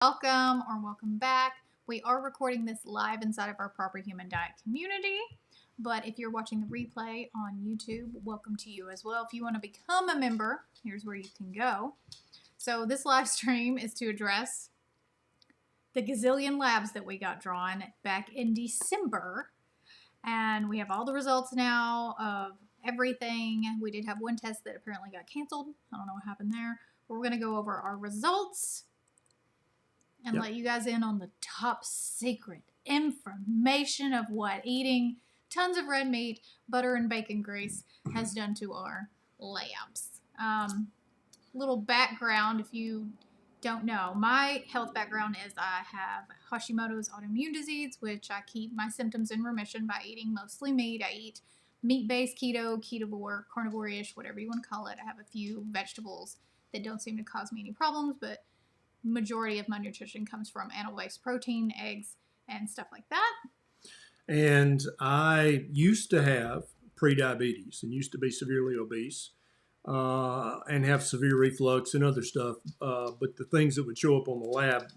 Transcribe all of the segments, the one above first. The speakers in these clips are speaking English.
Welcome or welcome back. We are recording this live inside of our Proper Human Diet community, but if you're watching the replay on YouTube, welcome to you as well. If you want to become a member, here's where you can go. So this live stream is to address the gazillion labs that we got drawn back in December, and we have all the results now of everything. We did have one test that apparently got canceled. I don't know what happened there. But we're going to go over our results and let you guys in on the top secret information of what eating tons of red meat, butter, and bacon grease has done to our labs. Little background, if you don't know, my health background is I have Hashimoto's autoimmune disease, which I keep my symptoms in remission by eating mostly meat. I eat meat-based keto, KetoVore, carnivore-ish, whatever you want to call it. I have a few vegetables that don't seem to cause me any problems, but majority of my nutrition comes from animal-based protein, eggs, and stuff like that. And I used to have prediabetes and used to be severely obese and have severe reflux and other stuff. But the things that would show up on the lab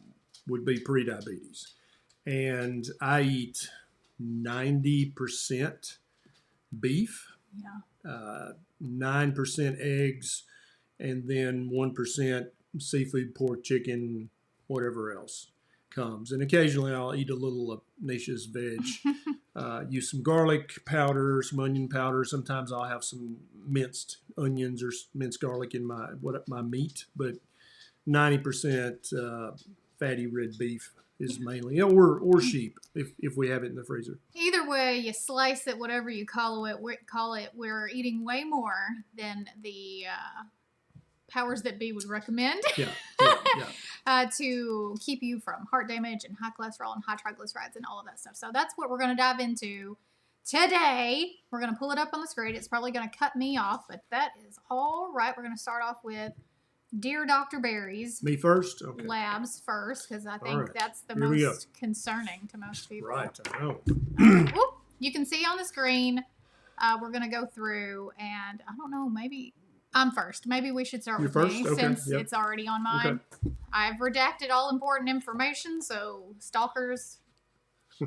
would be prediabetes. And I eat 90% beef, 9% eggs, and then 1% seafood, pork, chicken, whatever else comes. And occasionally I'll eat a little of Nisha's veg. Use some garlic powder, some onion powder. Sometimes I'll have some minced onions or minced garlic in my meat. But 90% fatty red beef is mainly, or sheep if we have it in the freezer. Either way, you slice it, whatever you call it, we're eating way more than the powers that be would recommend to keep you from heart damage and high cholesterol and high triglycerides and all of that stuff. So that's what we're going to dive into today. We're going to pull it up on the screen. It's probably going to cut me off, but that is all right. We're going to start off with Dear Dr. Berry's. Me first? Okay. Labs first, because I think that's the Here most concerning to most people. Right, I know. Whoop, you can see on the screen, we're going to go through, and I don't know, maybe I'm first. Maybe we should start with me since it's already on mine. Okay. I've redacted all important information, so stalkers,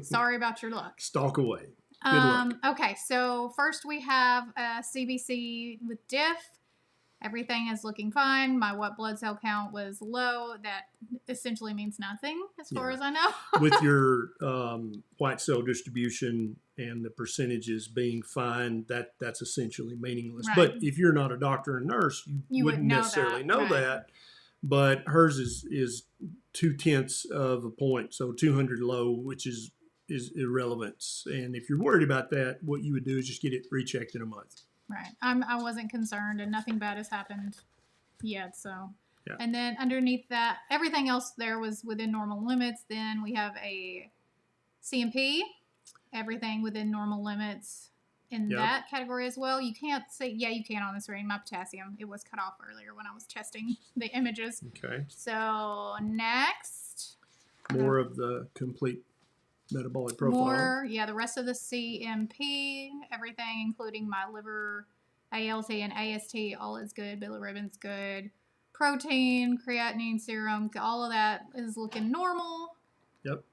sorry about your luck. Stalk away. Good luck. Okay, so first we have CBC with diff. Everything is looking fine. My white blood cell count was low. That essentially means nothing as far as I know. With your white cell distribution and the percentages being fine, that's essentially meaningless. Right. But if you're not a doctor and nurse, you wouldn't necessarily know that. But hers is 0.2 of a point, so 200 low, which is irrelevant. And if you're worried about that, what you would do is just get it rechecked in a month. Right. I wasn't concerned, and nothing bad has happened yet. So, and then underneath that, everything else there was within normal limits. Then we have a CMP, everything within normal limits in that category as well. You can't say, you can on the screen. My potassium, it was cut off earlier when I was testing the images. Okay. So next, more of the complete metabolic profile. The rest of the CMP, everything, including my liver, ALT and AST, all is good. Bilirubin's good. Protein, creatinine, serum, all of that is looking normal. Yep.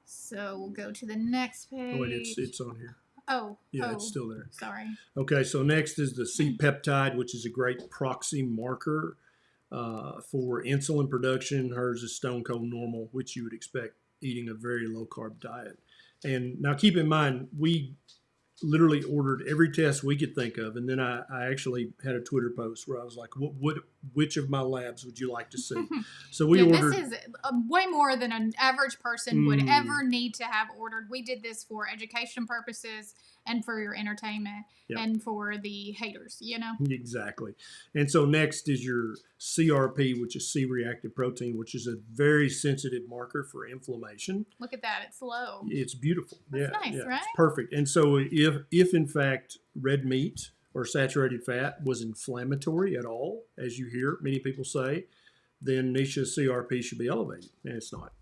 So we'll go to the next page. Oh, wait, it's on here. It's still there. Sorry. Okay, so next is the C-peptide, which is a great proxy marker for insulin production. Hers is stone cold normal, which you would expect eating a very low carb diet. And now keep in mind, we literally ordered every test we could think of, and then I actually had a Twitter post where I was like, which of my labs would you like to see? So we ordered. This is way more than an average person would ever need to have ordered. We did this for education purposes and for your entertainment and for the haters, Exactly. And so next is your CRP, which is C-reactive protein, which is a very sensitive marker for inflammation. Look at that. It's low. It's beautiful. That's nice, right? It's perfect. And so if in fact red meat or saturated fat was inflammatory at all, as you hear many people say, then Nisha's CRP should be elevated, and it's not.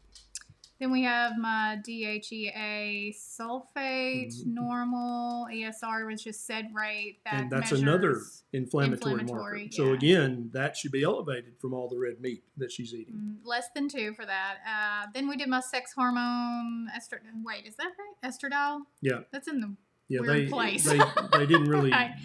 Then we have my DHEA sulfate, normal. ESR was just SED rate. And that's another inflammatory marker. Yeah. So again, that should be elevated from all the red meat that she's eating. Less than 2 for that. Then we did my sex hormone. Wait, is that right? Estradiol? Yeah. That's in the weird place. They didn't really. Right.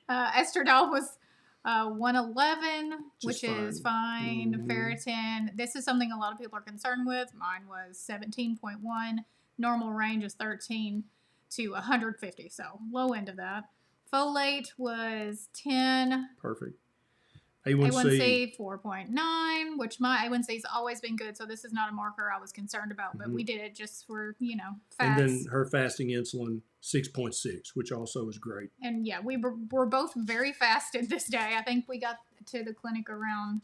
Estradiol was 111, which is fine. Mm-hmm. Ferritin, this is something a lot of people are concerned with. Mine was 17.1. Normal range is 13 to 150, so low end of that. Folate was 10. Perfect. A1C 4.9, which my A1C has always been good, so this is not a marker I was concerned about, but we did it just for, facts. And then her fasting insulin 6.6, which also is great. And yeah, we were both very fasted this day. I think we got to the clinic around,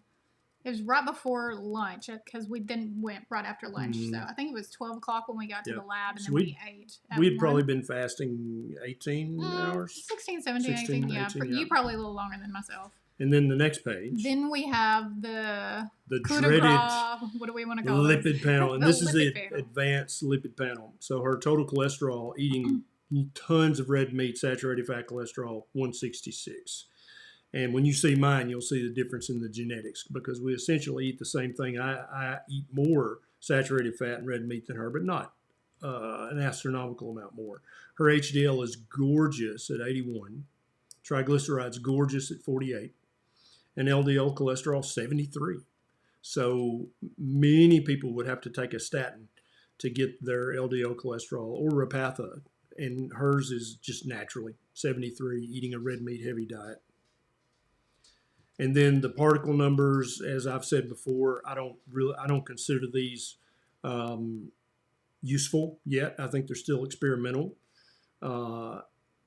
it was right before lunch, because we then went right after lunch. So I think it was 12 o'clock when we got to the lab, and then we ate. We'd probably been fasting 18 hours? 16, 17, 18, yeah. You probably a little longer than myself. And then the next page. Then we have the dreaded what do we want to call it? Lipid panel. And this is the advanced lipid panel. So her total cholesterol, eating tons of red meat, saturated fat cholesterol, 166. And when you see mine, you'll see the difference in the genetics, because we essentially eat the same thing. I eat more saturated fat and red meat than her, but not an astronomical amount more. Her HDL is gorgeous at 81. Triglycerides gorgeous at 48. And LDL cholesterol 73. So many people would have to take a statin to get their LDL cholesterol, or Repatha, and hers is just naturally 73, eating a red meat heavy diet. And then the particle numbers, as I've said before, I don't consider these useful yet. I think they're still experimental.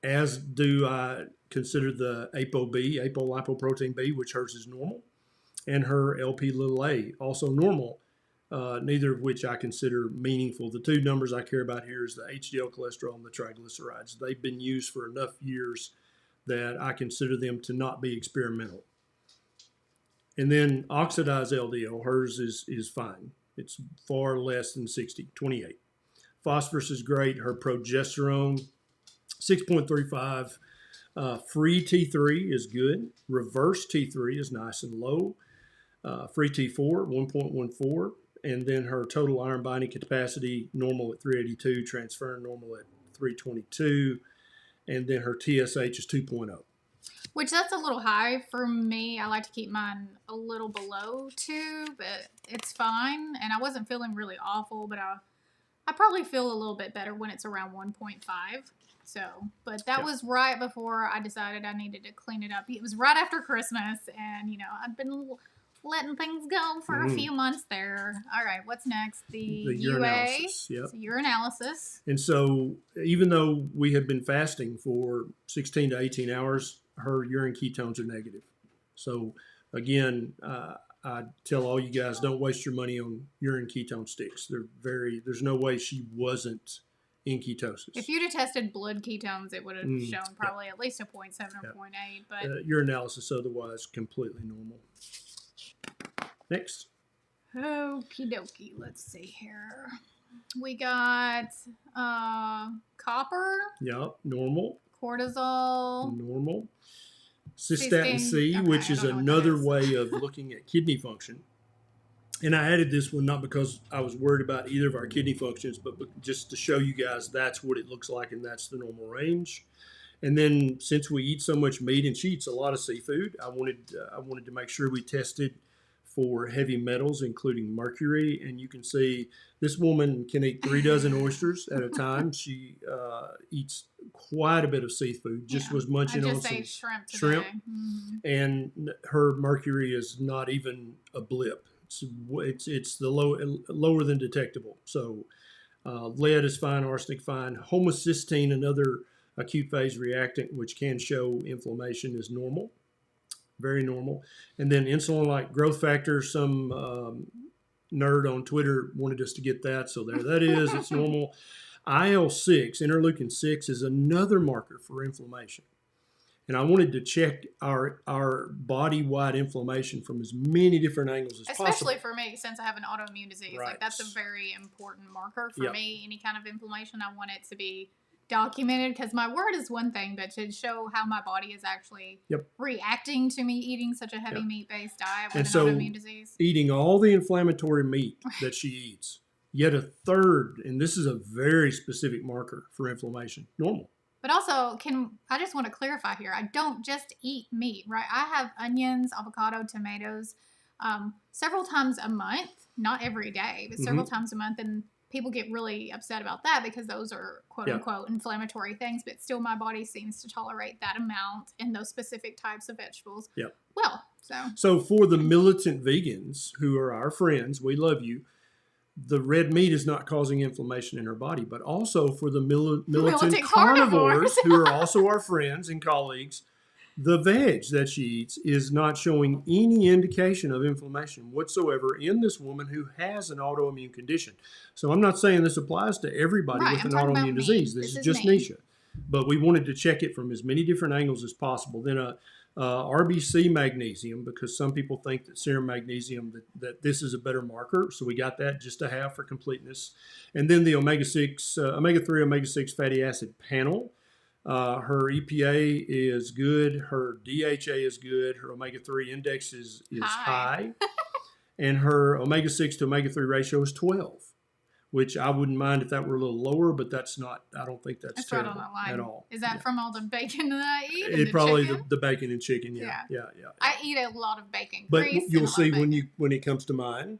As do I consider the ApoB, apolipoprotein B, which hers is normal, and her LP(a), also normal, neither of which I consider meaningful. The two numbers I care about here is the HDL cholesterol and the triglycerides. They've been used for enough years that I consider them to not be experimental. And then oxidized LDL, hers is fine. It's far less than 60, 28. Phosphorus is great. Her progesterone, 6.35. Free T3 is good. Reverse T3 is nice and low. Free T4, 1.14. And then her total iron binding capacity, normal at 382. Transferrin, normal at 322. And then her TSH is 2.0. Which that's a little high for me. I like to keep mine a little below 2, but it's fine. And I wasn't feeling really awful, but I probably feel a little bit better when it's around 1.5. So, but that was right before I decided I needed to clean it up. It was right after Christmas, and I've been letting things go for a few months there. All right, what's next? The urinalysis. Yep. So urinalysis. And so, even though we had been fasting for 16 to 18 hours, her urine ketones are negative. So, again, I tell all you guys, don't waste your money on urine ketone sticks. There's no way she wasn't in ketosis. If you'd have tested blood ketones, it would have shown probably at least a 0.7 or 0.8. But urinalysis otherwise completely normal. Next. Okie dokie. Let's see here. We got copper. Yep, normal. Cortisol. Normal. Cystatin C, which is another way of looking at kidney function. And I added this one not because I was worried about either of our kidney functions, but just to show you guys that's what it looks like, and that's the normal range. And then since we eat so much meat and she eats a lot of seafood, I wanted to make sure we tested for heavy metals, including mercury. And you can see this woman can eat 3 dozen oysters at a time. She eats quite a bit of seafood, just was munching on some shrimp. And her mercury is not even a blip. It's the lower than detectable. So lead is fine, arsenic fine. Homocysteine, another acute phase reactant, which can show inflammation, is normal, very normal. And then insulin-like growth factor, some nerd on Twitter wanted us to get that, so there that is. It's normal. IL-6, interleukin-6, is another marker for inflammation. And I wanted to check our body-wide inflammation from as many different angles as possible. Especially for me, since I have an autoimmune disease. Right. Like, that's a very important marker for Yep. me. Any kind of inflammation, I want it to be documented, because my word is one thing, but to show how my body is actually reacting to me eating such a heavy meat-based diet with an autoimmune disease. Eating all the inflammatory meat that she eats, yet a third, and this is a very specific marker for inflammation, normal. But also, I just want to clarify here, I don't just eat meat, right? I have onions, avocado, tomatoes several times a month, not every day, but several times a month, and people get really upset about that because those are quote-unquote inflammatory things, but still my body seems to tolerate that amount in those specific types of vegetables. Well, So for the militant vegans who are our friends, we love you, the red meat is not causing inflammation in her body, but also for the militant carnivores who are also our friends and colleagues, the veg that she eats is not showing any indication of inflammation whatsoever in this woman who has an autoimmune condition. So I'm not saying this applies to everybody with an autoimmune disease. This is just Nisha. But we wanted to check it from as many different angles as possible. Then RBC magnesium, because some people think that serum magnesium, that this is a better marker. So we got that just to have for completeness. And then the omega-6, omega-3, omega-6 fatty acid panel. Her EPA is good. Her DHA is good. Her omega-3 index is high. And her omega-6 to omega-3 ratio is 12, which I wouldn't mind if that were a little lower, but that's not, I don't think that's terrible right on the line at all. Is that from all the bacon that I eat? It probably the bacon and chicken, yeah. I eat a lot of bacon. But you'll see when it comes to mine,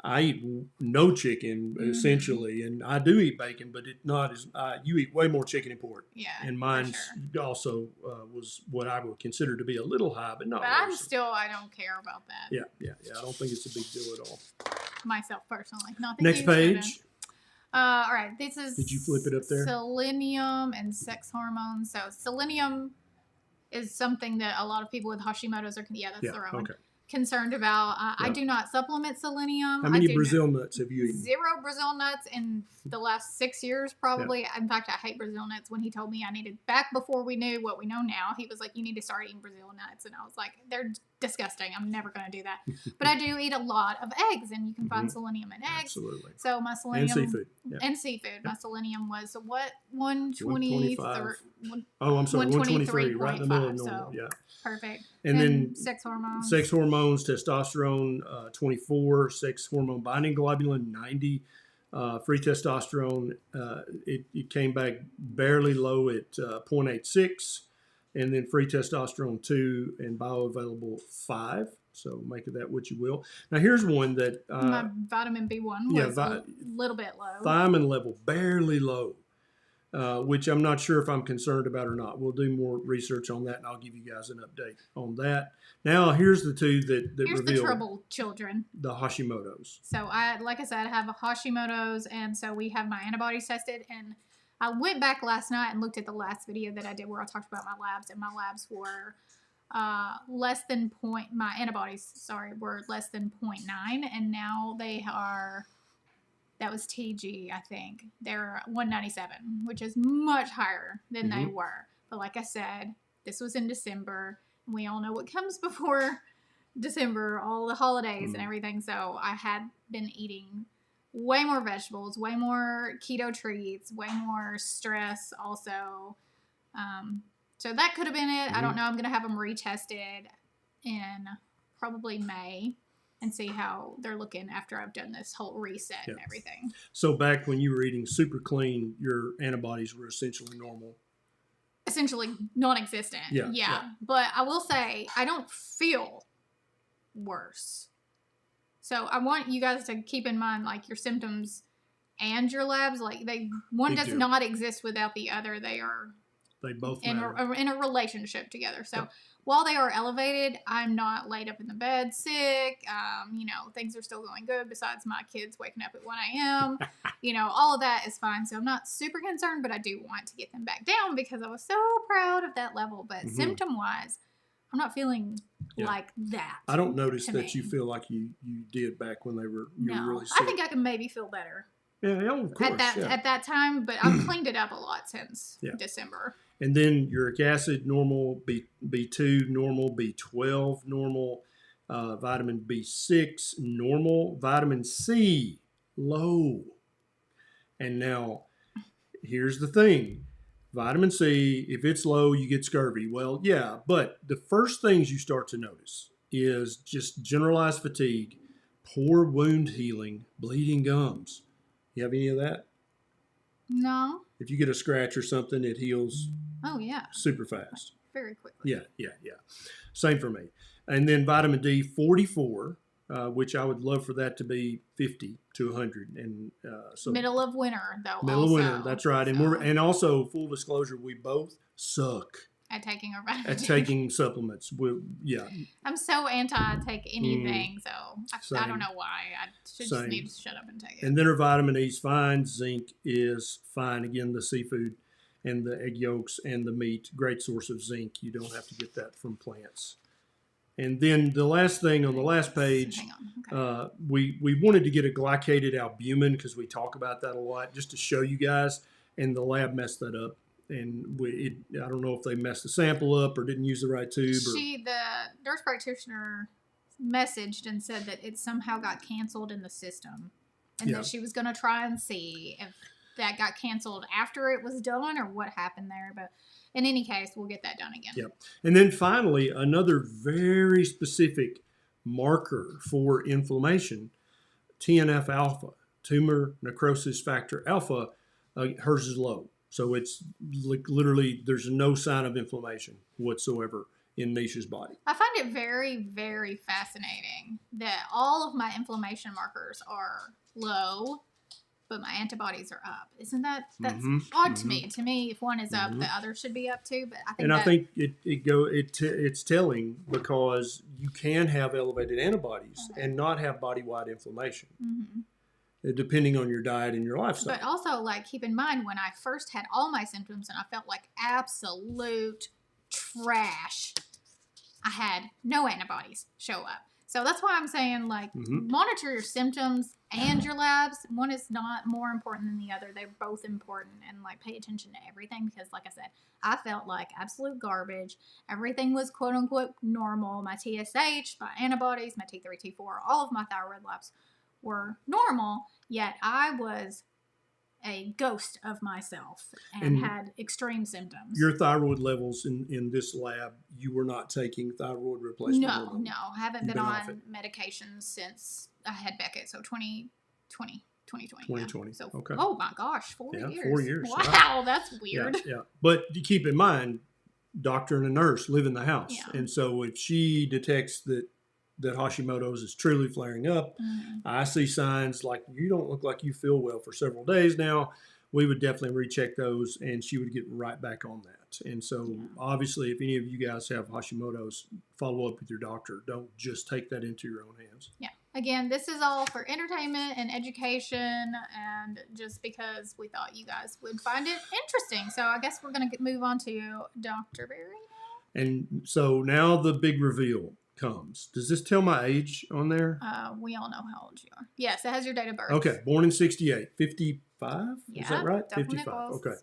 I eat no chicken essentially, and I do eat bacon, but it's not as you eat way more chicken and pork. Yeah, and mine also was what I would consider to be a little high, but not. But I don't care about that. Yeah. I don't think it's a big deal at all. Myself personally, not next page. All right, this is. Did you flip it up there? Selenium and sex hormones. So selenium is something that a lot of people with Hashimoto's are. Yeah, that's the right one. Concerned about. I do not supplement selenium. How many Brazil nuts have you eaten? 0 Brazil nuts in the last 6 years, probably. Yeah. In fact, I hate Brazil nuts. When he told me I needed, back before we knew what we know now, he was like, you need to start eating Brazil nuts. And I was like, they're disgusting. I'm never going to do that. But I do eat a lot of eggs, and you can find selenium in eggs. Absolutely. So my selenium. And seafood. Yeah. And seafood. My selenium was what? 125. Oh, I'm sorry, 123, right in the middle of normal. So perfect. And then sex hormones. Sex hormones, testosterone 24, sex hormone binding globulin 90, free testosterone. It came back barely low at 0.86, and then free testosterone 2 and bioavailable 5. So make of that what you will. Now here's one that my vitamin B1 was a little bit low. Thiamine level barely low. Which I'm not sure if I'm concerned about or not. We'll do more research on that, and I'll give you guys an update on that. Now, here's the two that here's reveal the trouble children. The Hashimoto's. So, like I said, I have a Hashimoto's, and so we have my antibodies tested. And I went back last night and looked at the last video that I did where I talked about my labs, and my labs were less than my antibodies, were less than 0.9, and now they are. That was TG, I think. They're 197, which is much higher than they were. But like I said, this was in December. We all know what comes before December, all the holidays and everything. So I had been eating way more vegetables, way more keto treats, way more stress also. So that could have been it. I don't know. I'm going to have them retested in probably May. And see how they're looking after I've done this whole reset and everything. So back when you were eating super clean, your antibodies were essentially normal. Essentially non-existent. Yeah. But I will say I don't feel worse. So I want you guys to keep in mind, like, your symptoms and your labs, like, one does not exist without the other. They both in a relationship together. So while they are elevated, I'm not laid up in the bed sick. Things are still going good besides my kids waking up at 1 a.m. All of that is fine. So I'm not super concerned, but I do want to get them back down because I was so proud of that level. But symptom-wise, I'm not feeling like that. I don't notice that you feel like you did back when you were really sick. I think I can maybe feel better. Yeah, of course. At that time, but I've cleaned it up a lot since December. And then uric acid normal, B2 normal, B12 normal, vitamin B6 normal, vitamin C low. And now here's the thing. Vitamin C, if it's low, you get scurvy. Well, yeah, but the first things you start to notice is just generalized fatigue, poor wound healing, bleeding gums. You have any of that? No. If you get a scratch or something, it heals Oh, yeah. super fast. Very quickly. Yeah. Same for me. And then vitamin D, 44, which I would love for that to be 50 to 100. And so middle of winter, though. Middle also. of winter, that's right. And and also full disclosure, we both suck at taking our vitamin at taking supplements. Yeah. I'm so anti take anything, so I don't know why. I should just need to shut up and take it. And then our vitamin E is fine. Zinc is fine. Again, the seafood and the egg yolks and the meat, great source of zinc. You don't have to get that from plants. And then the last thing on the last page, we wanted to get a glycated albumin because we talk about that a lot, just to show you guys. And the lab messed that up. And I don't know if they messed the sample up or didn't use the right tube. The nurse practitioner messaged and said that it somehow got canceled in the system. And that she was going to try and see if that got canceled after it was done or what happened there. But in any case, we'll get that done again. Yep. And then finally, another very specific marker for inflammation, TNF alpha, tumor necrosis factor alpha, hers is low. So it's literally, there's no sign of inflammation whatsoever in Nisha's body. I find it very, very fascinating that all of my inflammation markers are low, but my antibodies are up. Isn't that's odd to me? To me, if one is up, the other should be up too. But I think it's telling because you can have elevated antibodies and not have body-wide inflammation, depending on your diet and your lifestyle. But also, keep in mind when I first had all my symptoms and I felt like absolute trash, I had no antibodies show up. So that's why I'm saying, monitor your symptoms and your labs. One is not more important than the other. They're both important. And, pay attention to everything because, like I said, I felt like absolute garbage. Everything was, quote-unquote, normal. My TSH, my antibodies, my T3, T4, all of my thyroid labs were normal. Yet I was a ghost of myself and had extreme symptoms. Your thyroid levels in this lab, you were not taking thyroid replacement hormone? No. I haven't been on medications since I had Beckett, so 2020. 2020. So, okay. Oh my gosh, 4 years. 4 years. Wow, right. That's weird. Yeah. But keep in mind, doctor and a nurse live in the house. Yeah. And so if she detects that Hashimoto's is truly flaring up, I see signs like you don't look like you feel well for several days now, we would definitely recheck those and she would get right back on that. And so obviously if any of you guys have Hashimoto's, follow up with your doctor. Don't just take that into your own hands. Yeah. Again, this is all for entertainment and education and just because we thought you guys would find it interesting. So I guess we're going to move on to Dr. Berry now. And so now the big reveal comes. Does this tell my age on there? We all know how old you are. Yes, it has your date of birth. Okay, born in 68. 55? Yeah, is that right? 55. Close. Okay.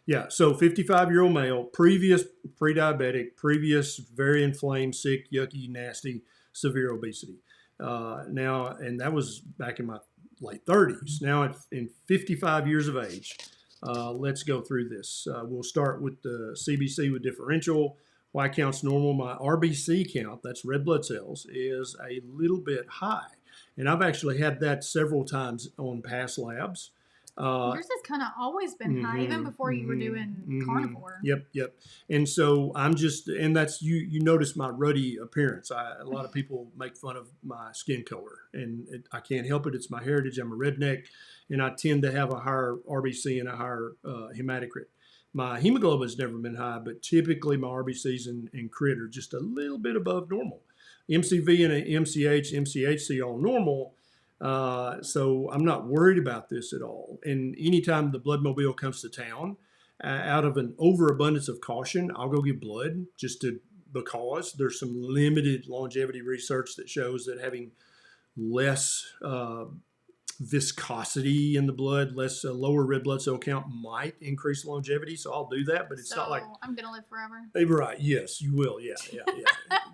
Yeah, so 55-year-old male, previous pre-diabetic, previous very inflamed, sick, yucky, nasty, severe obesity. Now, and that was back in my late 30s. Now, in 55 years of age, let's go through this. We'll start with the CBC with differential. White count's normal. My RBC count, that's red blood cells, is a little bit high. And I've actually had that several times on past labs. Yours has kind of always been high, even before you were doing Carnivore. Yep. And so and that's, you notice my ruddy appearance. A lot of people make fun of my skin color, and I can't help it. It's my heritage. I'm a redneck, and I tend to have a higher RBC and a higher hematocrit. My hemoglobin's never been high, but typically my RBCs and crit are just a little bit above normal. MCV and MCH, MCHC all normal. So I'm not worried about this at all. And anytime the bloodmobile comes to town, out of an overabundance of caution, I'll go give blood because there's some limited longevity research that shows that having less viscosity in the blood, lower red blood cell count might increase longevity. So I'll do that, but it's So not like I'm gonna live forever. right. Yes, you will. Yeah.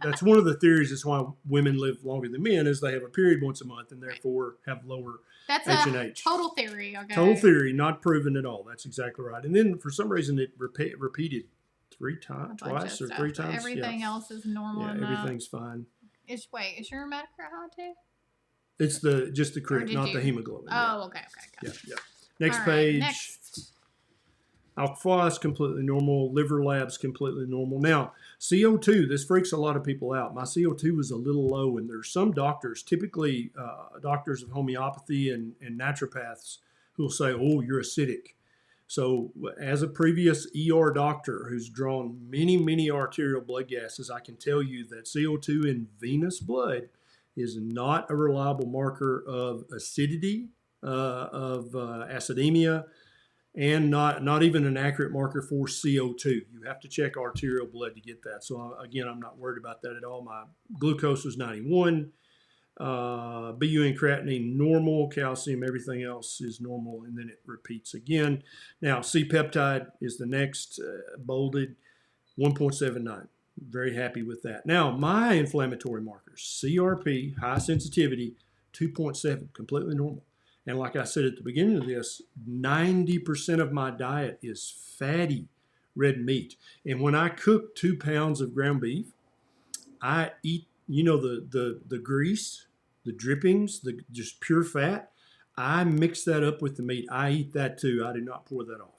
That's one of the theories. That's why women live longer than men, is they have a period once a month and therefore have lower That's H a and H. total theory. Okay. Total theory, not proven at all. That's exactly right. And then for some reason it repeated twice or stuff, 3 times. Everything else is normal. Yeah, everything's fine. Is your hematocrit high too? It's just the crit, not the hemoglobin. Oh, okay. Yeah. Next page. Next. Alpha completely normal. Liver labs completely normal. Now, CO2, this freaks a lot of people out. My CO2 was a little low, and there's some doctors, typically doctors of homeopathy and naturopaths, who will say, oh, you're acidic. So as a previous ER doctor who's drawn many, many arterial blood gases, I can tell you that CO2 in venous blood is not a reliable marker of acidity, of acidemia, and not even an accurate marker for CO2. You have to check arterial blood to get that. So again, I'm not worried about that at all. My glucose was 91. BU and creatinine normal, calcium, everything else is normal, and then it repeats again. Now, C-peptide is the next bolded, 1.79. Very happy with that. Now, my inflammatory markers, CRP, high sensitivity, 2.7, completely normal. And like I said at the beginning of this, 90% of my diet is fatty red meat. And when I cook 2 pounds of ground beef, I eat, the grease, the drippings, the just pure fat. I mix that up with the meat. I eat that too. I do not pour that off.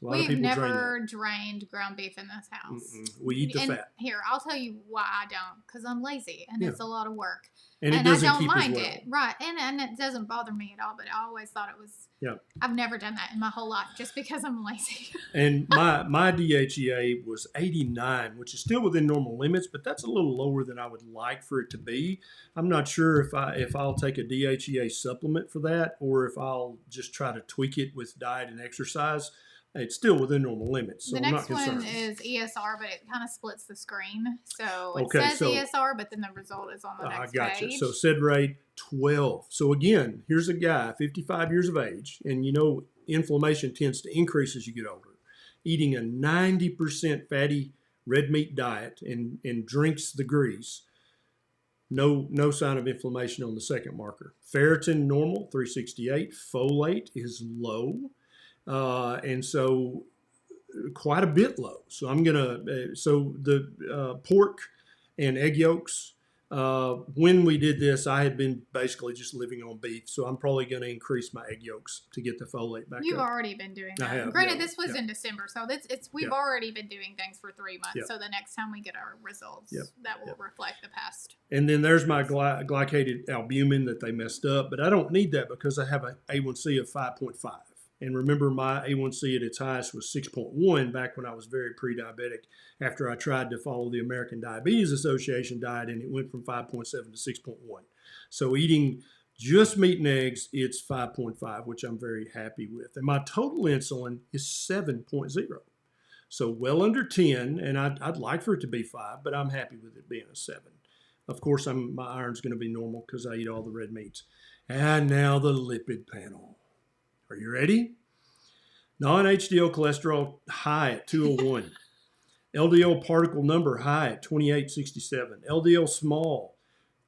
We've never drained ground beef in this house. We eat the fat. Here, I'll tell you why I don't. Because I'm lazy and it's a lot of work. And I don't mind it. Right. And it doesn't bother me at all. But I always thought it was. Yeah. I've never done that in my whole life just because I'm lazy. And my DHEA was 89, which is still within normal limits, but that's a little lower than I would like for it to be. I'm not sure if I'll take a DHEA supplement for that, or if I'll just try to tweak it with diet and exercise. It's still within normal limits, so the I'm next not concerned. one is ESR, but it kind of splits the screen. So it says ESR, but then the result is on the next page. I got you. So SID rate 12. So again, here's a guy, 55 years of age, and inflammation tends to increase as you get older. Eating a 90% fatty red meat diet and drinks the grease. No sign of inflammation on the second marker. Ferritin normal, 368. Folate is low. And so quite a bit low. So I'm going to, so the pork and egg yolks, when we did this, I had been basically just living on beef. So I'm probably going to increase my egg yolks to get the folate back You've up. already been doing that. I have, Granted, this was in December, so we've already been doing things for 3 months. Yep. So the next time we get our results, that will reflect the past. And then there's my glycated albumin that they messed up, but I don't need that because I have an A1C of 5.5. And remember, my A1C at its highest was 6.1 back when I was very pre-diabetic after I tried to follow the American Diabetes Association diet, and it went from 5.7 to 6.1. So eating just meat and eggs, it's 5.5, which I'm very happy with. And my total insulin is 7.0. So well under 10, and I'd like for it to be 5, but I'm happy with it being a 7. Of course, my iron's going to be normal because I eat all the red meats. And now the lipid panel. Are you ready? Non-HDL cholesterol high at 201. LDL particle number high at 2867. LDL small,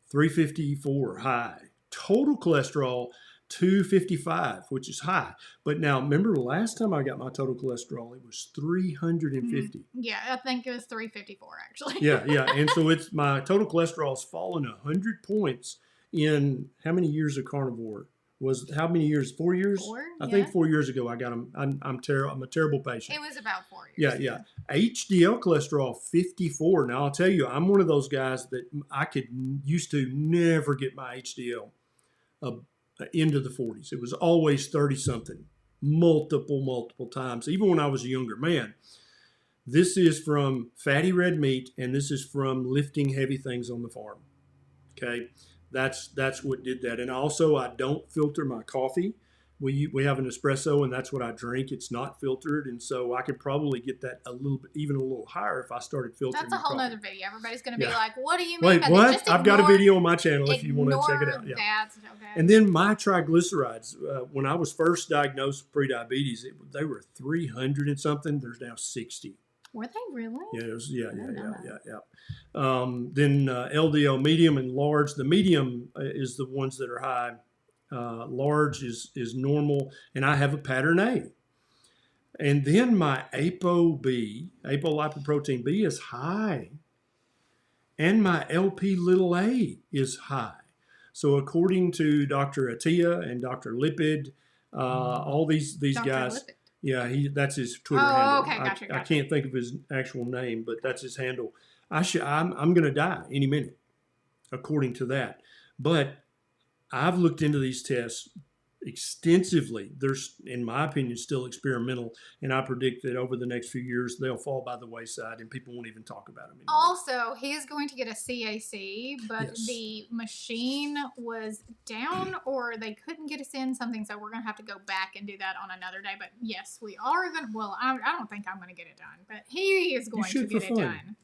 354 high. Total cholesterol, 255, which is high. But now, remember the last time I got my total cholesterol, it was 350. Yeah, I think it was 354 actually. Yeah. And so my total cholesterol has fallen 100 points in how many years of carnivore? How many years? 4 years? 4? I think 4 years ago I got them. I'm a terrible patient. It was about 4 years. Yeah. HDL cholesterol 54. Now I'll tell you, I'm one of those guys that I used to never get my HDL into the 40s. It was always 30 something, multiple times, even when I was a younger man. This is from fatty red meat, and this is from lifting heavy things on the farm. Okay. That's what did that. And also, I don't filter my coffee. we have an espresso, and that's what I drink. It's not filtered, and so I could probably get that a little bit, even a little higher if I started filtering. That's a whole coffee. nother video. Everybody's going to be Yeah. like, "What do you mean?" Wait, by what? that? Just I've got a ignore- video on my channel if you want to check it out. Ignore Yeah. that. Okay. And then my triglycerides, when I was first diagnosed with prediabetes, they were 300 and something. There's now 60. Were they really? Yeah, it was, I didn't know that. yeah. Then LDL, medium and large. The medium is the ones that are high. Large is normal, and I have a pattern A. And then my apolipoprotein B is high, and my LP little a is high. So according to Dr. Attia and Dr. Lipid, all these Dr. guys, Lipid. yeah, that's his Twitter Oh, handle. okay, gotcha. I can't think of his actual name, but that's his handle. I'm going to die any minute, according to that. But I've looked into these tests extensively. There's, in my opinion, still experimental, and I predict that over the next few years they'll fall by the wayside, and people won't even talk about them anymore. Also, he is going to get a CAC, but Yes. the machine was down, or they couldn't get us in something, so we're going to have to go back and do that on another day. But yes, we are going to. Well, I don't think I'm going to get it done, but he is going to should get for it fun. done.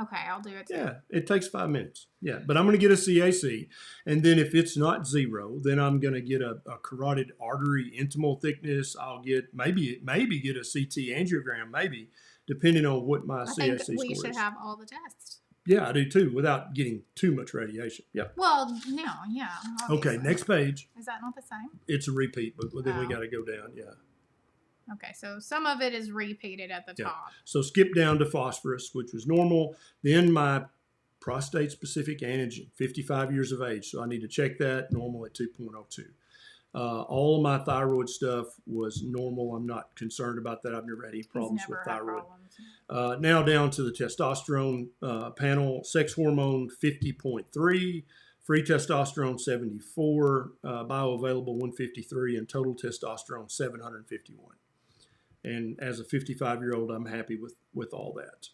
Okay, I'll do it too. Yeah, it takes 5 minutes. Yeah, but I'm going to get a CAC, and then if it's not 0, then I'm going to get a carotid artery intimal thickness. I'll get maybe get a CT angiogram, maybe, depending on what my I CAC think score we is. should have all the tests. Yeah, I do too, without getting too much radiation. Yeah. Well, no, yeah. Okay, obviously. next page. Is that not the same? It's a repeat, but then we Oh. got to go down. Yeah. Okay, so some of it is repeated at the Yeah. top. So skip down to phosphorus, which was normal. Then my prostate-specific antigen, 55 years of age. So I need to check that, normal at 2.02. All of my thyroid stuff was normal. I'm not concerned about that. I've never had any problems He's with never had thyroid. problems. Now down to the testosterone panel, sex hormone 50.3, free testosterone 74, bioavailable 153, and total testosterone 751. And as a 55-year-old, I'm happy with all that.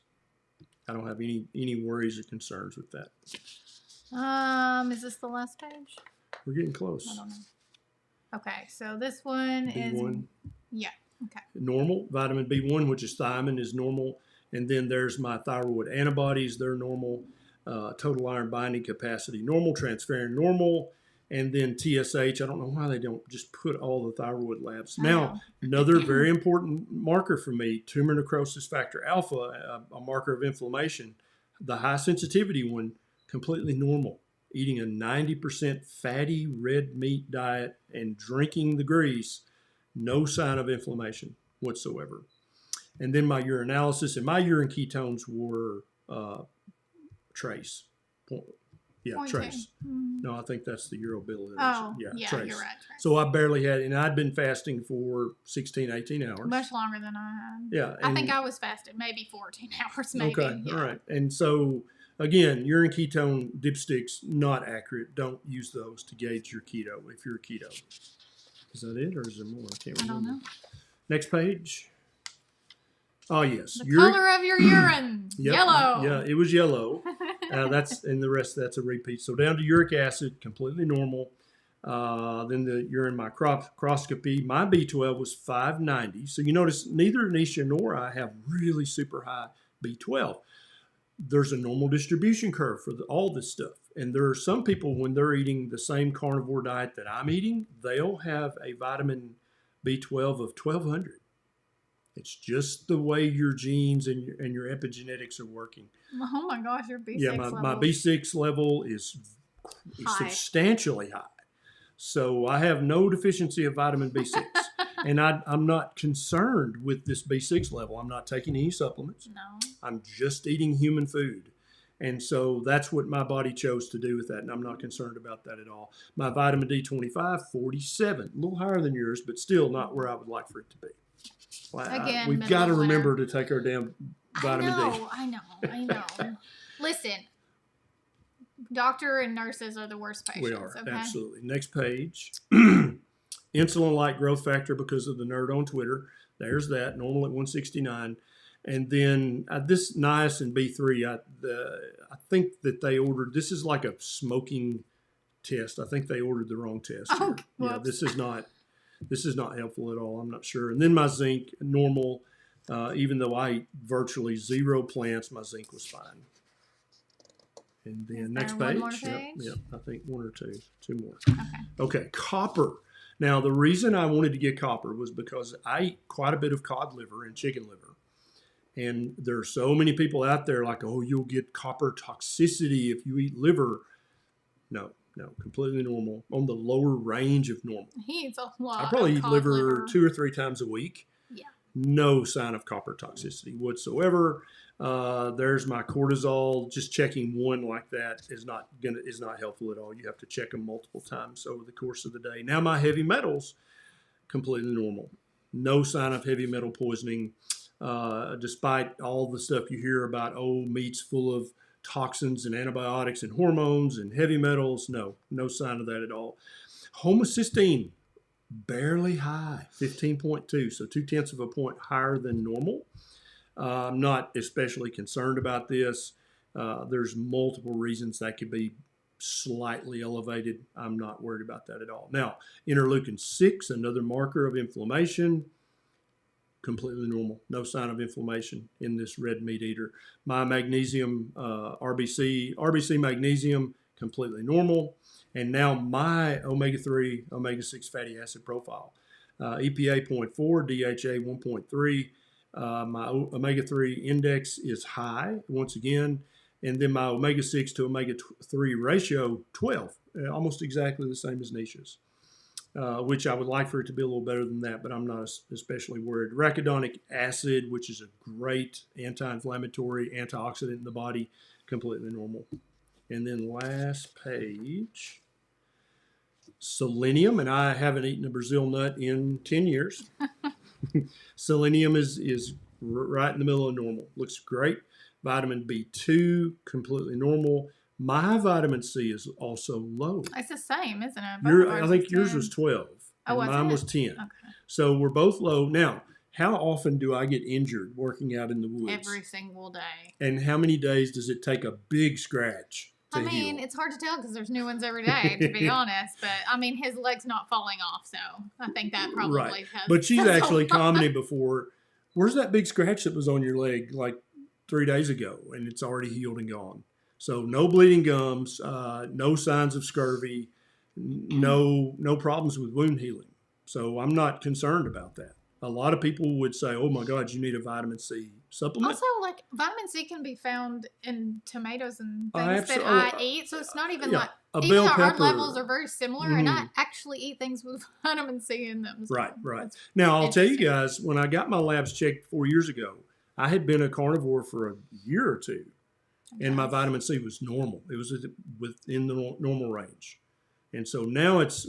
I don't have any worries or concerns with that. Is this the last page? We're getting close. I don't know. Okay, so this one is B1, yeah. Okay. normal. Vitamin B1, which is thiamine, is normal. And then there's my thyroid antibodies. They're normal. Total iron binding capacity, normal. Transferrin, normal. And then TSH. I don't know why they don't just put all the thyroid labs. Now, another very important marker for me, tumor necrosis factor alpha, a marker of inflammation. The high sensitivity one, completely normal. Eating a 90% fatty red meat diet and drinking the grease, no sign of inflammation whatsoever. And then my urinalysis, and my urine ketones were trace. Yeah, Point trace. two. Mm. No, I think that's the urobilin. Oh, yeah, yeah, trace. you're right. Trace. So I barely had, and I'd been fasting for 16, 18 hours. Much longer than I had. Yeah. I think I was fasted maybe 14 hours, maybe. Okay, Yeah. all right. And so, again, urine ketone dipsticks, not accurate. Don't use those to gauge your keto if you're keto. Is that it, or is there more? I can't I remember. don't know. Next page. Oh, yes. The color of your urine, Yep. yellow. Yeah, it was yellow. And the rest, that's a repeat. So down to uric acid, completely normal. Then the urine microscopy, my B12 was 590. So you notice neither Anisha nor I have really super high B12. There's a normal distribution curve for all this stuff. And there are some people, when they're eating the same carnivore diet that I'm eating, they'll have a vitamin B12 of 1200. It's just the way your genes and your epigenetics are working. Oh my gosh, your B6 Yeah, level. my B6 level is High. substantially high. So I have no deficiency of vitamin B6. And I'm not concerned with this B6 level. I'm not taking any supplements. No. I'm just eating human food. And so that's what my body chose to do with that. And I'm not concerned about that at all. My vitamin D25, 47. A little higher than yours, but still not where I would like for it to be. Again, we've middle got to of winter. remember to take our damn vitamin D. I know. Listen, doctor and nurses are the worst patients. We are, okay? absolutely. Next page. Insulin-like growth factor because of the nerd on Twitter. There's that, normal at 169. And then this niacin B3, I think that they ordered, this is like a smoking test. I think they ordered the wrong test. Oh, here. Yeah, whoops. this is not. this is not helpful at all. I'm not sure. And then my zinc, normal. Even though I eat virtually 0 plants, my zinc was fine. And then next page. Yep, I think 1 or 2 more. Okay, copper. Now, the reason I wanted to get copper was because I eat quite a bit of cod liver and chicken liver. And there are so many people out there like, oh, you'll get copper toxicity if you eat liver. No, completely normal. On the lower range of normal. He eats a lot. I probably eat liver liver 2 or 3 times a week. Yeah. No sign of copper toxicity whatsoever. There's my cortisol. Just checking one like that is not helpful at all. You have to check them multiple times over the course of the day. Now my heavy metals, completely normal. No sign of heavy metal poisoning, despite all the stuff you hear about. Oh, meat's full of toxins and antibiotics and hormones and heavy metals. No sign of that at all. Homocysteine, barely high, 15.2, so 0.2 of a point higher than normal. I'm not especially concerned about this. There's multiple reasons that could be slightly elevated. I'm not worried about that at all. Now, interleukin-6, another marker of inflammation, completely normal. No sign of inflammation in this red meat eater. My magnesium, RBC magnesium, completely normal. And now my omega-3, omega-6 fatty acid profile. EPA 0.4, DHA 1.3. My omega-3 index is high, once again. And then my omega-6 to omega-3 ratio, 12. Almost exactly the same as Nisha's. Which I would like for it to be a little better than that, but I'm not especially worried. Arachidonic acid, which is a great anti-inflammatory, antioxidant in the body, completely normal. And then last page, selenium, and I haven't eaten a Brazil nut in 10 years. Selenium is right in the middle of normal. Looks great. Vitamin B2, completely normal. My vitamin C is also low. It's the same, isn't it? I think yours was 12. Oh, and mine was 10. Okay. So we're both low. Now, how often do I get injured working out in the woods? Every single day. And how many days does it take a big scratch to heal? It's hard to tell because there's new ones every day, to be honest. But, his leg's not falling off, so I think that probably has. But she's actually commented before, where's that big scratch that was on your leg like 3 days ago? And it's already healed and gone. So no bleeding gums, no signs of scurvy, no problems with wound healing. So I'm not concerned about that. A lot of people would say, oh my God, you need a vitamin C supplement. Also, vitamin C can be found in tomatoes and things that I eat. So it's not even even though our levels are very similar, and I actually eat things with vitamin C in them. So right. Now, I'll tell you guys, when I got my labs checked 4 years ago, I had been a carnivore for a year or two. And my vitamin C was normal. It was within the normal range. And so now it's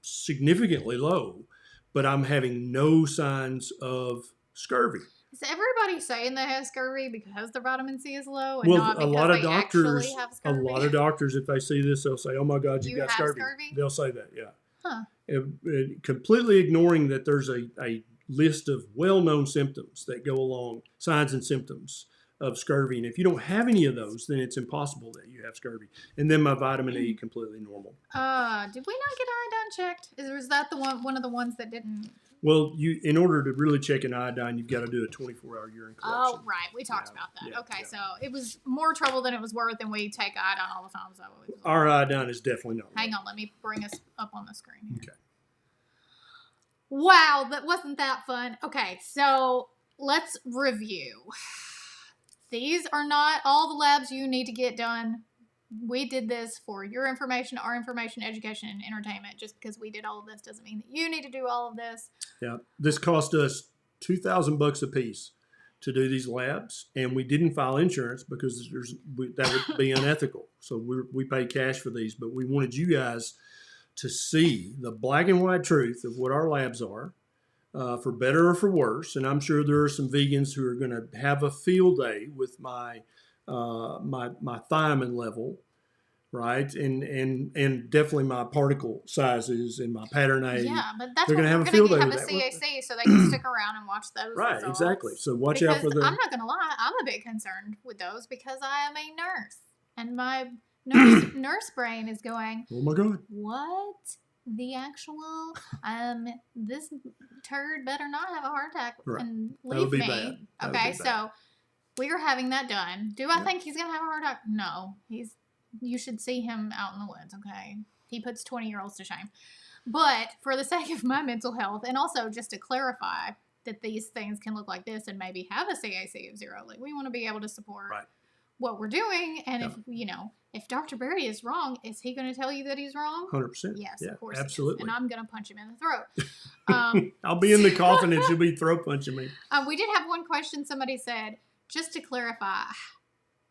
significantly low, but I'm having no signs of scurvy. Is everybody saying they have scurvy because their vitamin C is low and not because they actually have scurvy? A lot of doctors, if they see this, they'll say, oh my God, you got scurvy. They'll say that, yeah. Huh. Completely ignoring that there's a list of well-known symptoms that go along, signs and symptoms of scurvy. And if you don't have any of those, then it's impossible that you have scurvy. And then my vitamin E, completely normal. Did we not get iodine checked? Was that the one of the ones that didn't? Well, in order to really check an iodine, you've got to do a 24-hour urine collection. Oh, right. We talked about that. Yeah, okay, so it was more trouble than it was worth, and we take iodine all the time. So our iodine is definitely not. Hang on, let me bring us up on the screen here. Okay. Wow, that wasn't that fun. Okay, so let's review. These are not all the labs you need to get done. We did this for your information, our information, education, and entertainment. Just because we did all of this doesn't mean that you need to do all of this. Yeah, this cost us $2,000 a piece to do these labs, and we didn't file insurance because that would be unethical. So we paid cash for these, but we wanted you guys to see the black and white truth of what our labs are. For better or for worse, and I'm sure there are some vegans who are going to have a field day with my thiamine level, right, and definitely my particle sizes and my pattern A. Yeah, but that's they're going to have a field day with that. CAC so they can stick around and watch those. Right, results. Exactly. So watch out for the. I'm not going to lie, I'm a bit concerned with those because I am a nurse, and my nurse brain is going, oh my God, what the actual, this turd better not have a heart attack Right. and That would leave be me. bad. That would Okay, be bad. so we are having that done. Do I Yep. think he's gonna have a heart attack? No. You should see him out in the woods, okay? He puts 20-year-olds to shame. But for the sake of my mental health, and also just to clarify that these things can look like this and maybe have a CAC of 0, like we want to be able to support Right. what we're doing. And Yep. if Dr. Berry is wrong, is he going to tell you that he's wrong? 100%. Yes, Yeah, of course. absolutely. He is. And I'm going to punch him in the throat. I'll be in the coffin and she'll be throat punching me. We did have one question. Somebody said, just to clarify,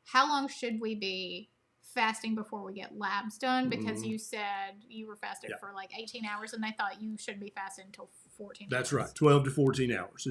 how long should we be fasting before we get labs done? Because you said you were fasted for like 18 hours and they thought you should be fasted until 14 That's hours. right. 12 to 14 hours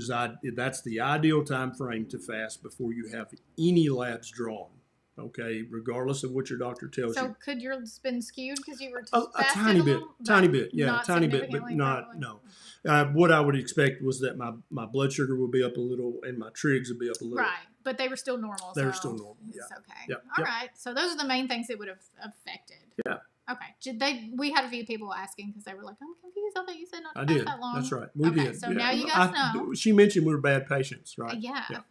that's the ideal time frame to fast before you have any labs drawn. Okay, regardless of what your doctor tells you. So could yours been skewed because you were A fasted tiny bit, little, tiny bit, yeah, not tiny bit, but significantly, not probably? no. What I would expect was that my blood sugar would be up a little and my trigs would be up a little. Right, but they were still normal. They were so still normal. Yeah. It's okay. Yep. All right. So those are the main things that would have affected. Yeah. Okay. We had a few people asking because they were like, "I'm confused. I thought you said not to I fast did. that long." That's right. We did. So now you guys know. She mentioned we were bad patients, right? Yeah.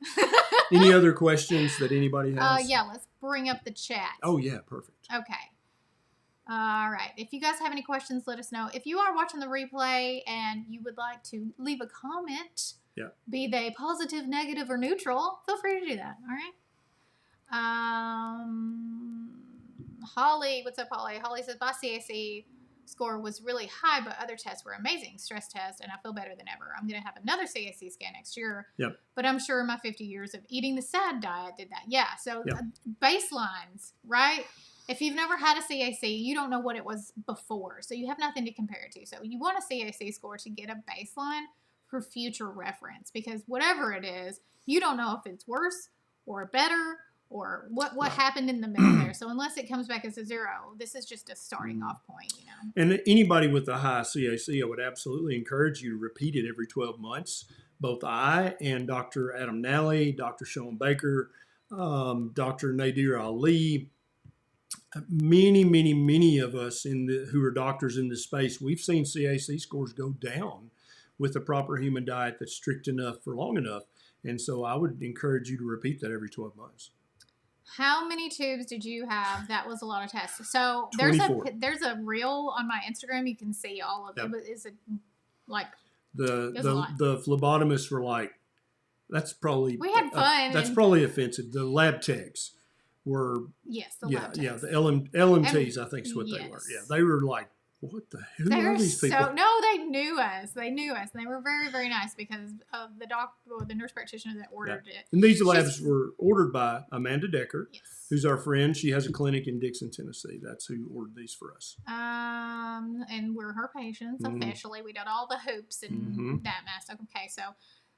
Any other questions that anybody has? Yeah. Let's bring up the chat. Oh yeah, perfect. Okay. All right. If you guys have any questions, let us know. If you are watching the replay and you would like to leave a comment, be they positive, negative, or neutral, feel free to do that. All right. Holly, what's up, Holly? Holly says, my CAC score was really high, but other tests were amazing. Stress test, and I feel better than ever. I'm going to have another CAC scan next year. Yep. But I'm sure my 50 years of eating the SAD diet did that. Yeah. So baselines, right? If you've never had a CAC, you don't know what it was before. So you have nothing to compare it to. So you want a CAC score to get a baseline for future reference, because whatever it is, you don't know if it's worse or better or what happened in the middle there. So unless it comes back as a 0, this is just a starting off point, And anybody with a high CAC, I would absolutely encourage you to repeat it every 12 months. Both I and Dr. Adam Nally, Dr. Sean Baker, Dr. Nadir Ali, many of us who are doctors in this space, we've seen CAC scores go down with a proper human diet that's strict enough for long enough. And so I would encourage you to repeat that every 12 months. How many tubes did you have? That was a lot of tests. So there's a reel on my Instagram. You can see all of it. Is it like the phlebotomists were like, that's probably we had fun. That's probably offensive. The lab techs were lab techs. the LMTs, I think is what they were. Yeah, they were like, what the hell are these people? No, they knew us. And they were very, very nice because of the doctor or the nurse practitioner that ordered it. And these labs were ordered by Amanda Decker, who's our friend. She has a clinic in Dixon, Tennessee. That's who ordered these for us. And we're her patients officially. We did all the hoops and that mess. Okay, so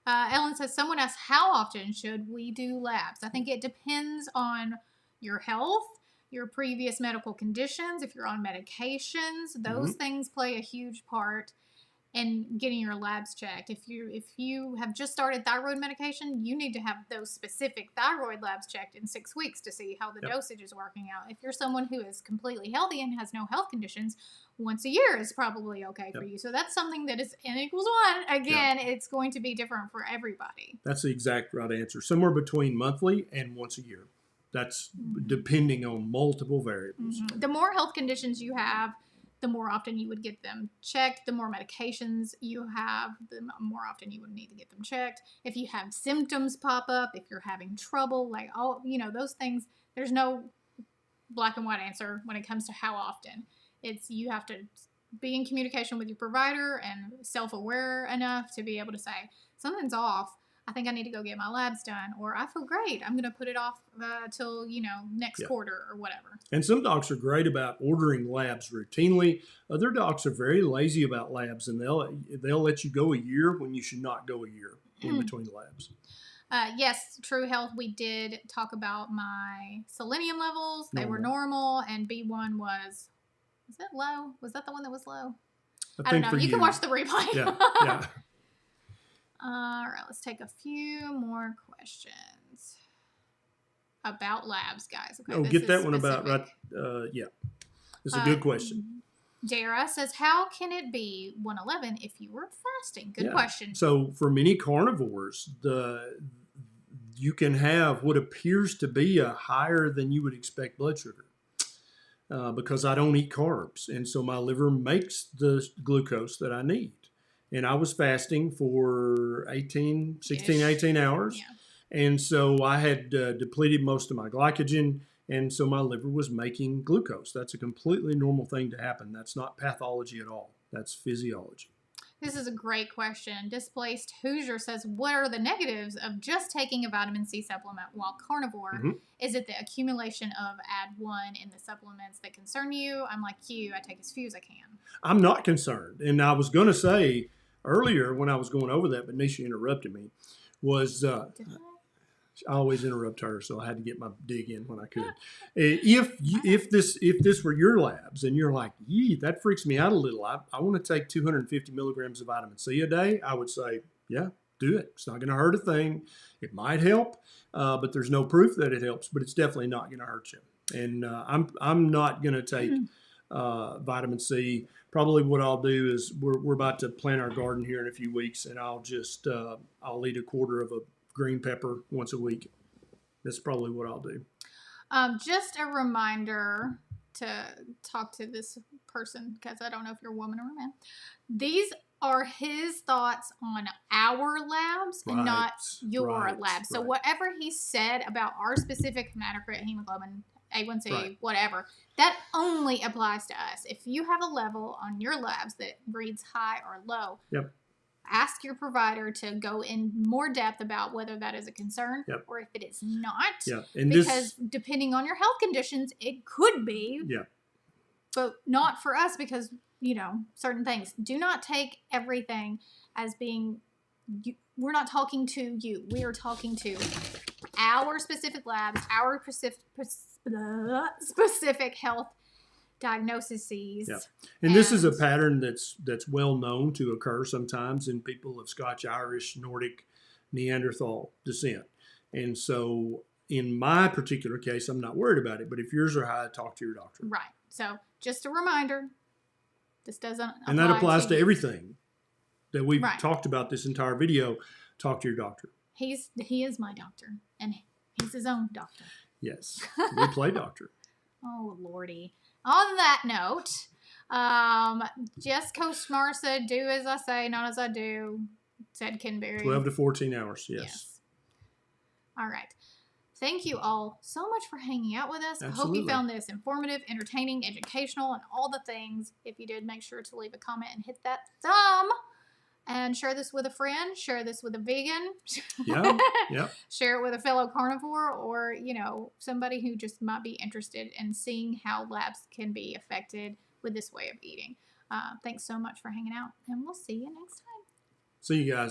Ellen says, someone asked, how often should we do labs? I think it depends on your health, your previous medical conditions, if you're on medications, those things play a huge part in getting your labs checked. If you have just started thyroid medication, you need to have those specific thyroid labs checked in 6 weeks to see how the dosage is working out. If you're someone who is completely healthy and has no health conditions, once a year is probably okay for you. So that's something that is N equals 1. Again, it's going to be different for everybody. That's the exact right answer. Somewhere between monthly and once a year. That's depending on multiple variables. The more health conditions you have, the more often you would get them checked. The more medications you have, the more often you would need to get them checked. If you have symptoms pop up, if you're having trouble, like those things, there's no black and white answer when it comes to how often. It's you have to be in communication with your provider and self-aware enough to be able to say, something's off. I think I need to go get my labs done, or I feel great. I'm going to put it off till, next quarter or whatever. And some docs are great about ordering labs routinely. Other docs are very lazy about labs, and they'll let you go a year when you should not go a year in between labs. Yes, True Health, we did talk about my selenium levels. They were normal, and B1 was it low? Was that the one that was low? I don't know. You can watch the replay. Yeah. All right, let's take a few more questions about labs, guys. Okay, get that one about right. Yeah, it's a good question. Dara says, how can it be 111 if you were fasting? Good question. So for many carnivores, you can have what appears to be a higher than you would expect blood sugar because I don't eat carbs. And so my liver makes the glucose that I need. And I was fasting for 18 hours. Yeah. And so I had depleted most of my glycogen. And so my liver was making glucose. That's a completely normal thing to happen. That's not pathology at all. That's physiology. This is a great question. Displaced Hoosier says, what are the negatives of just taking a vitamin C supplement while carnivore? Mm-hmm. Is it the accumulation of Ad1 in the supplements that concern you? I'm like you. I take as few as I can. I'm not concerned. And I was going to say earlier when I was going over that, but Nisha interrupted me, was I always interrupt her, so I had to get my dig in when I could. If this were your labs and you're like, yee, that freaks me out a little. I want to take 250 milligrams of vitamin C a day. I would say, yeah, do it. It's not going to hurt a thing. It might help, but there's no proof that it helps. But it's definitely not going to hurt you. And I'm not going to take vitamin C. Probably what I'll do is we're about to plant our garden here in a few weeks, and I'll just I'll eat a quarter of a green pepper once a week. That's probably what I'll do. Just a reminder to talk to this person, because I don't know if you're a woman or a man. These are his thoughts on our labs and not your labs. So whatever he said about our specific hematocrit, hemoglobin, A1C, whatever, that only applies to us. If you have a level on your labs that reads high or low, ask your provider to go in more depth about whether that is a concern or if it is not. And because depending on your health conditions, it could be. But not for us because, certain things. Do not take everything as being, we're not talking to you. We are talking to our specific labs, our specific health diagnoses. And this is a pattern that's well known to occur sometimes in people of Scotch, Irish, Nordic, Neanderthal descent. And so in my particular case, I'm not worried about it. But if yours are high, talk to your doctor. Right. So just a reminder, this doesn't apply. And that applies to everything that we've talked about this entire video. Talk to your doctor. He is my doctor, and he's his own doctor. Yes. We play doctor. Oh, Lordy. On that note, Jess Coast Smart said, do as I say, not as I do, said Ken Berry. 12 to 14 hours, yes. All right. Thank you all so much for hanging out with us. Absolutely. I hope you found this informative, entertaining, educational, and all the things. If you did, make sure to leave a comment and hit that thumb. And share this with a friend. Share this with a vegan. Share it with a fellow carnivore or, somebody who just might be interested in seeing how labs can be affected with this way of eating. Thanks so much for hanging out, and we'll see you next time. See you guys.